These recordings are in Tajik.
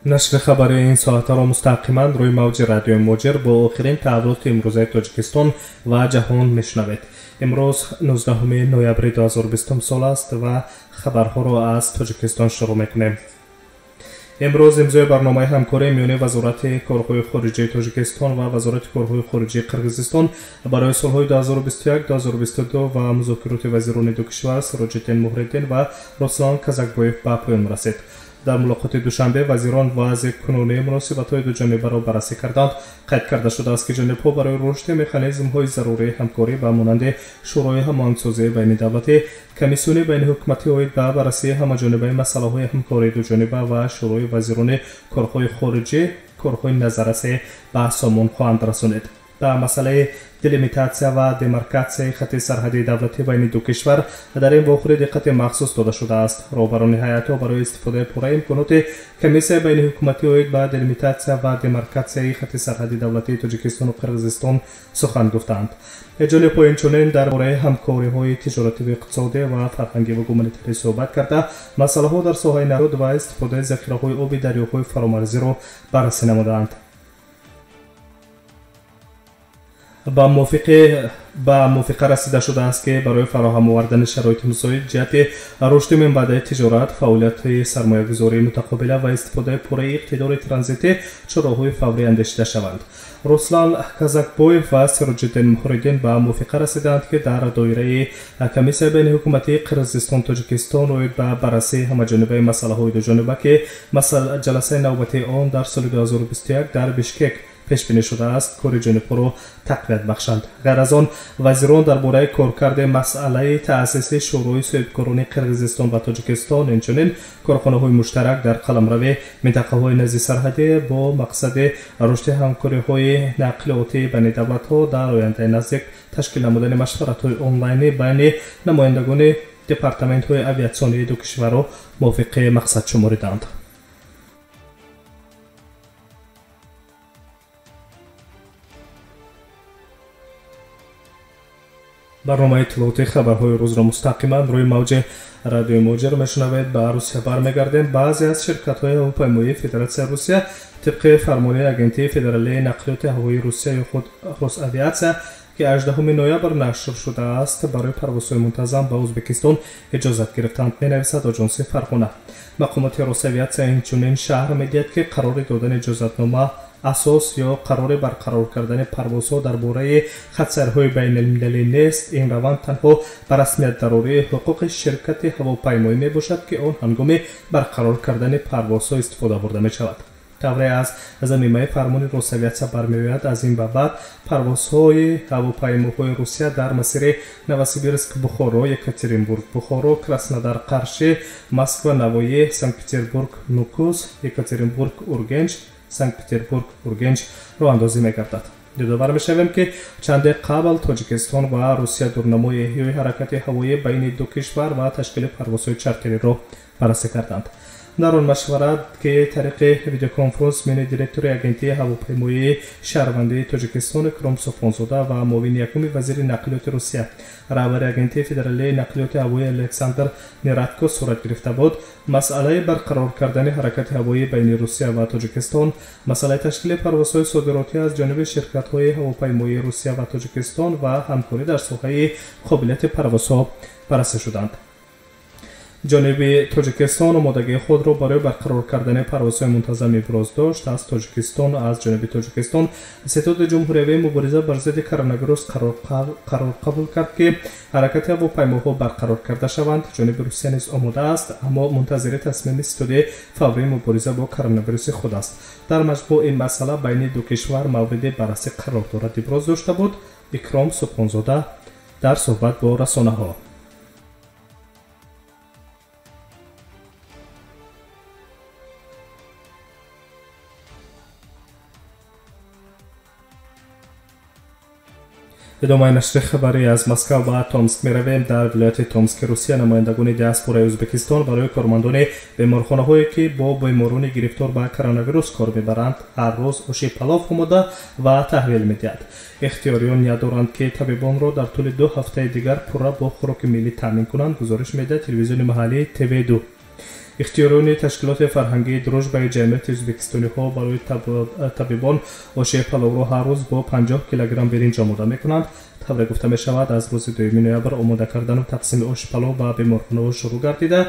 نشر خبری این ساعت را مستقیما روی موج رادیو موجر با آخرین تحولات امروزه تاجیکستان و جهان میشنوید. امروز 19 نوامبر 2020 سال است و خبرها را از تاجیکستان شروع میکنیم. امروز امضای برنامه همکاری میان وزارت کارهای خارجه تاجیکستان و وزارت کارهای خارجه قرقیزستان برای سالهای 2021-2022 و مذاکرات وزیران دو کشور سراج‌الدین محردین و رسلان کازاکبویف به پایان رسید. در ملاقات دوشنبه وزیران وضع کنونی مناسبت‌های دو جانبه را بررسی کردند. قید کرده شده است که جانب‌ها برای رشد مکانیزم‌های ضروری همکاری به مانند شورای هماهنگسازی بین دولتی، کمیسیون بین حکومتی اوید به بررسی همه‌جانبه مسائل همکاری دو جانبه و شورای وزیران کارهای خارجه کارهای نظررسی به سامان خواهند رسانید. به مسئله دلیمیتاسیا و دمارکاسیای خط سرحدی دولتی بین دو کشور در این واقعه دقت مخصوص داده شده است. رهبران هیئت برای استفاده پوره امکانات کمیسیون بین حکومتی اوید به دلیمیتاسیا و دمارکاسیای خط سرحدی دولتی تاجیکستان و قرقیزستان سخن گفتند. جانب اینچنین درباره همکاری‌های تجارتی و اقتصادی و فرهنگی و گومانیتاری صحبت کرده مسائل‌ها در ساحه نفت و استفاده ذخیره‌های آبی دریاهای فرامرزی را بررسی نمودند. با موافقه رسیده شده است که برای فراهم آوردن شرایط مساعد جهت رشد منبع تجارت، فعالیت سرمایه‌گذاری متقابل و استفاده پوره اقتدار ترانزیتی چراغ‌های فوری اندیشیده شوند. رسلان کازاکبویف و سراج‌الدین محردین به موافقه رسیدند که در دایره کمیسیون بین حکومتی قرقیزستان تاجیکستان روید به بررسی همه‌جانبه مسائل دو جانبه که جلسه نوبتی آن در سال 2021 در بیشکک پیش بینی شده است کار جانب‌ها را تقویت بخشند. غیر از آن وزیران درباره کارکرد مسئله تأسیس شورای صاحبکاران قرقیزستان و تاجیکستان همچنین کارخانه‌های مشترک در قلمرو منطقه‌های نزدیک سرحدی با مقصد رشد همکاری‌های نقلیاتی بین دولت‌ها در آینده نزدیک تشکیل نمودن مشورت‌های آنلاین بین نمایندگان دپارتمنت‌های آویاسیونی دو کشور را موافق مقصد شمردند. برنامه اطلاعاتی خبرهای روز را مستقیما روی موج رادیو موجر میشنوید. به روسیه برمیگردیم. بعضی از شرکت‌های هواپیمایی فدراسیون روسیه طبق فرمان آژانس فدرالی نقلیات هوایی روسیه خود روس‌آویاتسیا که 18 نوامبر نشر شده است برای پروازهای منتظم به ازبکستان اجازت گرفتند. می‌نویسد آژانس فرغانه. مقامات روس‌آویاتسیا اینچنین شهر می‌دهد که قرار دادن اجازتنامه اساس یا قرار برقرار کردن پروازها درباره خط‌سیرهای بین المللی نیست. این روند تنها به رسمیت ضروری حقوق شرکت هواپیمایی می باشد که آن هنگام برقرار کردن پروازها استفاده برده می شود. طوری از ضمیمه فرمان روس‌آویاتسیا برمی‌آید از این بعد پروازهای هواپیماهای روسیه در مسیر نوسیبیرسک بخارا، یکاترینبورگ بخارا، کراسنودار قرشه، مسکو نوایی، سنت پترزبورگ نوکوس، یکاترینبورگ اورگنج، سنت پترزبورگ اورگنج راه اندازی می‌گردد. یادآور می‌شویم که چند قبل تاجیکستان و روسیه دورنمای احیای حرکت هوایی بین دو کشور و تشکیل پروازهای چارتری را بررسی کردند. در آن مشورت که طریق ویدیو کنفرانس میان دیرکتور آژانس هواپیمایی شهروندی تاجیکستان اکرام سوفونزاده و معاون یکم وزیر نقلیات روسیه رهبر آژانس فدرالی نقلیات هوایی الکساندر نیراتکو صورت گرفته بود، مسئله برقرار کردن حرکت هوایی بین روسیه و تاجیکستان، مسئله تشکیل پروازهای صادراتی از جانب شرکت‌های هواپیمایی روسیه و تاجیکستان و همکاری در ساحه قابلیت پروازها بررسی شدند. جانب تاجیکستان آمادگی خود را برای برقرار کردن پروازهای منتظم ابراز داشت. از جانب تاجیکستان ستاد جمهوری مبارزه بر ضد کرونا ویروس قرار قبول کرد که حرکت هواپیماها برقرار کرده شوند. جانب روسیه نیز آماده است اما منتظر تصمیم ستاد فوری مبارزه با کرونا ویروس خود است. در مجموع این مسئله بین دو کشور مورد بررسی قرار دارد ابراز داشته بود اکرام سوفونزاده در صحبت با رسانه‌ها. ادامه نشر خبری از مسکو به تومسک می‌رویم. در ولایت تومسک روسیه نمایندگان دیاسپورای ازبکستان برای کارمندان بیمارخانه‌هایی که با بیماران گرفتار به کرونا ویروس کار می‌برند هر روز آش پلاو آماده و تحویل می‌دهند. اختیاریان نیاز دارند که طبیبان را در طول 2 هفته دیگر پوره با خوراک ملی تامین کنند. گزارش می‌دهد تلویزیون محلی TV2. ихтиёрони ташкилоти фарҳангии дружбаи ҷамъияти ӯзбекистониҳо барои табибон оши паловро ҳар рӯз бо 50 килограмм биринҷ омода мекунанд. тавре гуфта мешавад аз рӯзи 2 ноябр омода кардану тақсими оши палов ба беморхонаҳо шурӯъ гардида,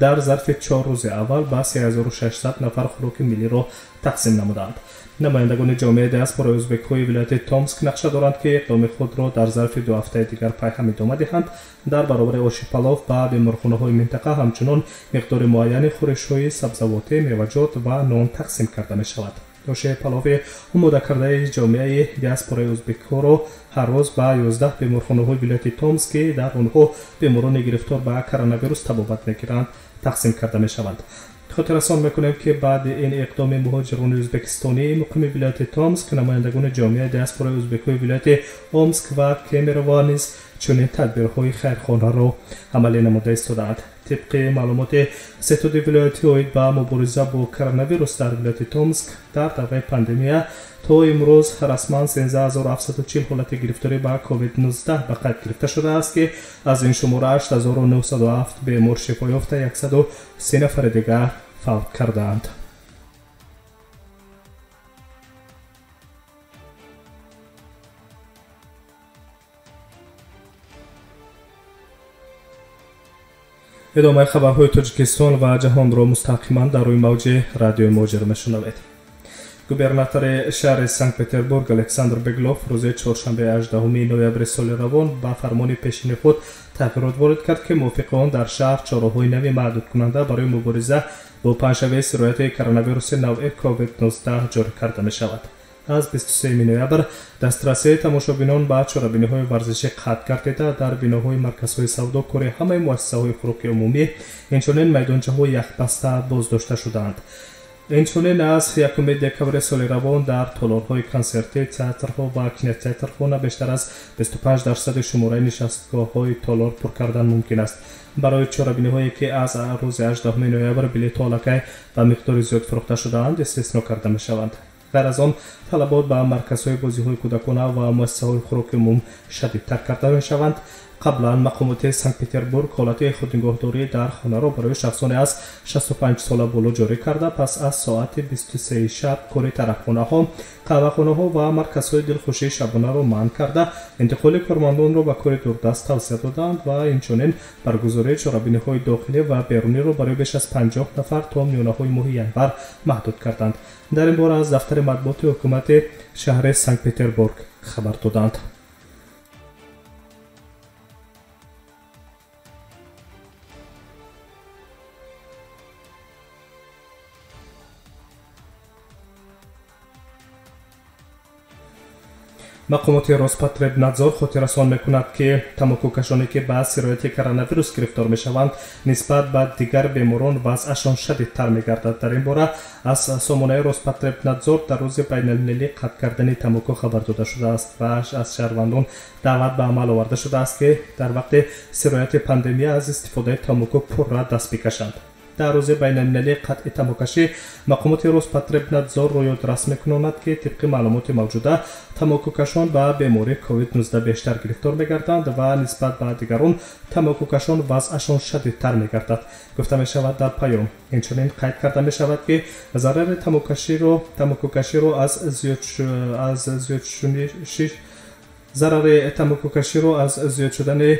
дар зарфи 4 рӯзи аввал ба 3600 нафар хӯроки миллиро тақсим намуданд. намояндагони ҷомеаи диаспораи ӯзбекҳои вилояти Томск нақша доранд ки иқдоми худро дар зарфи 2 ҳафтаи дигар пайҳам идома диҳанд. дар баробари оши палов ба беморхонаҳои минтақа ҳамчунон миқдори муайяни хӯришҳои сабзавотӣ, меваҷот ва нон тақсим карда мешавад. оши палови омодакардаи ҷомеаи диаспораи ӯзбекҳоро ҳар рӯз ба 11 беморхонаҳои вилояти Томск ки дар онҳо беморони гирифтор ба коронавирус табобат мегиранд тақсим карда мешаванд. хотиррасон мекунем ки баъди ин иқдоми муҳоҷирони ӯзбекистонӣ муқими вилояти Томск, намояндагони ҷомеаи диаспораи ӯзбекҳои вилояти Омск ва Кемерово низ чунин тадбирҳои хайрхонаро амалӣ намуда истодаанд. тибқи маълумоти сеҳтоди вилоятӣ оид ба мубориза бо коронавирус дар вилояти Томск, дар давраи пандемия то имрӯз расман 13740 ҳолати гирифторӣ ба COVID-19 ба қайд гирифта шудааст ки аз ин шумора 8907 бемор шифо ёфта, 130 нафари дигар фавт кардаанд. идомаи хабарҳои Тоҷикистон ва ҷаҳонро мустақиман дар рӯи мавҷи радиои Моҷир мешунавед. губернатори шаҳри Санкт-Петербург Александр Беглов рӯзи чоршанбе 18 ноябри соли равон ба фармони пешини худ тағйирот ворид кард ки мувофиқи он дар шаҳр чораҳои нави маҳдудкунанда барои мубориза бо панҷшавии сироятии коронавируси навъи COVID-19 ҷорӣ карда мешавад. аз 23 ноябр дастрасии тамошобинон ба чорабиниҳои варзишӣ қатъ гардида, дар биноҳои марказҳои савдо кори ҳамаи муассисаҳои хӯроки умумӣ, инчунин майдончаҳои яхбаста боздошта шуданд. инчунин аз 1 декабри соли равон дар толорҳои консертӣ, театрҳо ва кинотеатрҳо на бештар аз 25% шумораи нишастгоҳҳои толор пур кардан мумкин аст. барои чорабиниҳое ки аз рӯзи 18 ноябр билетҳо аллакай ба миқдори зиёд фурӯхта шудаанд истесно карда мешаванд. ғайр аз он талабот ба марказҳои бозиҳои кӯдакона ва муассисаҳои хӯроки умум шадидтар карда мешаванд. қаблан мақомоти Санкт-Петербург ҳолати худнигоҳдорӣ дар хонаро барои шахсоне аз 65 сола боло ҷорӣ карда, пас аз соати 23 шаб кори тарабхонаҳо, қаҳвахонаҳо ва марказҳои дилхушии шабонаро манъ карда, интиқоли кормандонро ба кори дурдаст тавсия доданд ва инчунин баргузории чорабиниҳои дохилӣ ва беруниро барои беш аз 50 нафар то миёнаҳои моҳи январ маҳдуд карданд. дар ин бора аз дафтари матбуоти ҳукумати шаҳри Санкт-Петербург хабар доданд. мақомоти Роспотребнадзор хотиррасон мекунад ки тамокукашоне ки ба сирояти коронавирус гирифтор мешаванд, нисбат ба дигар беморон вазъашон шадидтар мегардад. дар ин бора аз сомонаи Роспотребнадзор дар рӯзи байналмилалии қатъ кардани тамоку хабар дода шудааст ва аз шаҳрвандон даъват ба амал оварда шудааст ки дар вақти сирояти пандемия аз истифодаи тамоку пурра даст бикашанд. дар рӯзи байналмилалии қатъи тамокашӣ мақомоти Роспотребнадзор роёдрас мекунонад ки тибқи маълумоти мавҷуда тамокукашон ба бемории COVID-19 бештар гирифтор мегарданд ва нисбат ба дигарон тамокукашон вазъашон шадидтар мегардад, гуфта мешавад дар паём. инчунин қайд карда мешавад ки зарари тамокукаширо аз зиёд шудани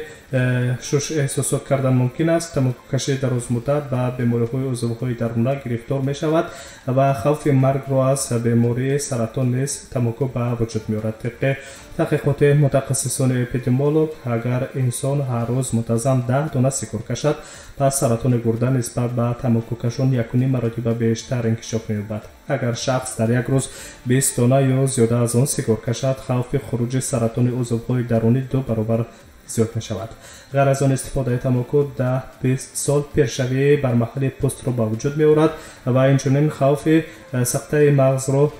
шуш эҳсосот кардан мумкин аст. тамокукашии дарозмуддат ба бемориҳои узвҳои даруна гирифтор мешавад ва хавфи маргро аз бемории саратон низ тамоку ба вуҷуд меорад. тибқи таҳқиқоти мутахассисони эпидемиолог, агар инсон ҳар рӯз мунтазам 10 дона сигор кашад, пас саратони гурда нисбат ба тамокукашон 1.5 маротиба бештар инкишоф меёбад. агар шахс дар як рӯз 20 дона ё зиёда аз он сигор кашад, хавфи хуруҷи саратони узвҳои дарунӣ 2 баробар зиёд мешавад. ғайр аз он истифодаи тамоку 10-20 сол пешравӣ бар маҳали пӯстро ба вуҷуд меорад ва инчунин хавфи сахтаи мағзро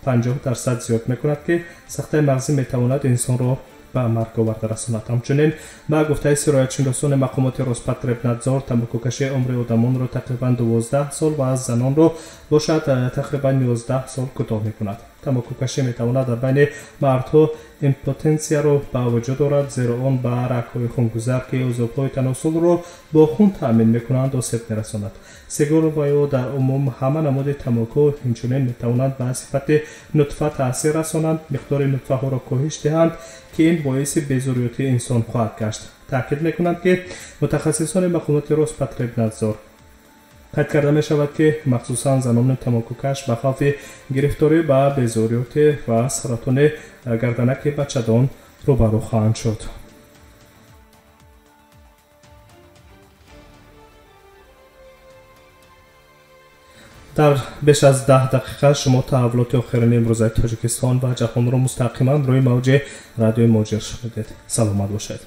50% зиёд мекунад ки сахтаи мағзӣ метавонад инсонро ба марг оварда расонад. ҳамчунин ба гуфтаи сироятшиносони мақомоти Роспотребнадзор тамокукашии умри одамонро тақрибан 12 сол ва аз занонро бошад тақрибан 11 сол кӯтоҳ мекунад. тамококашӣ метавонад дар байни мардҳо импотенсияро ба вуҷуд орад, зеро он ба рагҳои хунгузар ки узвҳои таносулро бо хун таъмин мекунанд осеб мерасонад. Сигор ва ё дар умум ҳама намуди тамоку инчунин метавонанд ба сифати нутфа таъсир расонанд, миқдори нутфаҳоро коҳиш диҳанд ки ин боиси безурётии инсон хоҳад гашт. таъкид мекунанд ки мутахассисони мақомоти Роспотребнадзор қайд карда мешавад ки махсусан занони тамокукаш ба хавфи гирифторӣ ба безурётӣ ва саратони гарданаки бачадон рӯбарӯ хоҳанд шуд. дар беш аз 10 дақиқа шумо таҳаввулоти охирини имрӯзаи Тоҷикистон ва ҷаҳонро мустақиман рӯи мавҷи радиои Моҷир шунидед. Саломат бошед.